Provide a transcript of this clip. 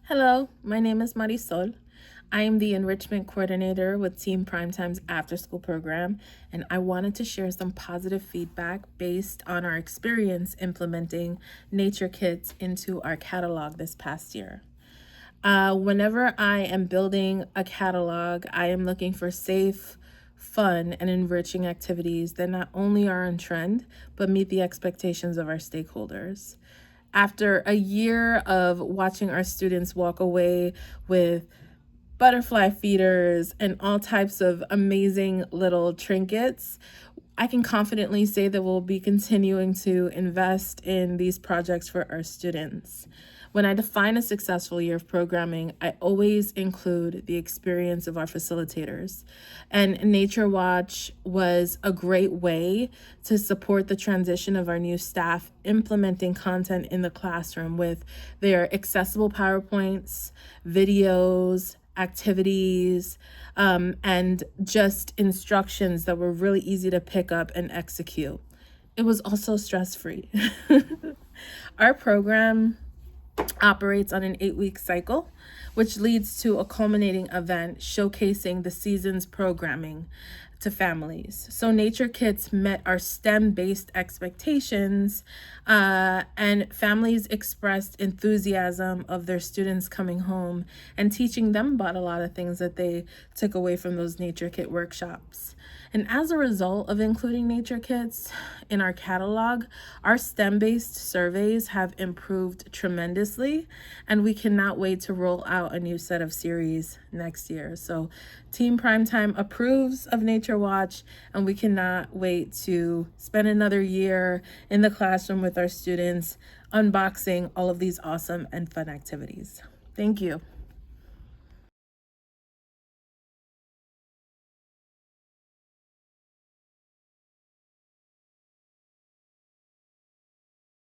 Hello, my name is Marisol. I am the enrichment coordinator with Team Primetime's Afterschool program, and I wanted to share some positive feedback based on our experience implementing nature kits into our catalog this past year. Whenever I am building a catalog, I am looking for safe, fun, and enriching activities that not only are on trend, but meet the expectations of our stakeholders. After a year of watching our students walk away with butterfly feeders and all types of amazing little trinkets, I can confidently say that we'll be continuing to invest in these projects for our students. When I define a successful year of programming, I always include the experience of our facilitators. And Nature Watch was a great way to support the transition of our new staff implementing content in the classroom with their accessible PowerPoints, videos, activities, and just instructions that were really easy to pick up and execute. It was also stress-free. Our program operates on an 8-week cycle, which leads to a culminating event showcasing the season's programming to families. So Nature Kits met our STEM-based expectations, and families expressed enthusiasm of their students coming home and teaching them about a lot of things that they took away from those Nature Kit workshops. And as a result of including Nature Kits in our catalog, our STEM-based surveys have improved tremendously, and we cannot wait to roll out a new set of series next year. So Team Primetime approves of Nature Watch, and we cannot wait to spend another year in the classroom with our students unboxing all of these awesome and fun activities. Thank you.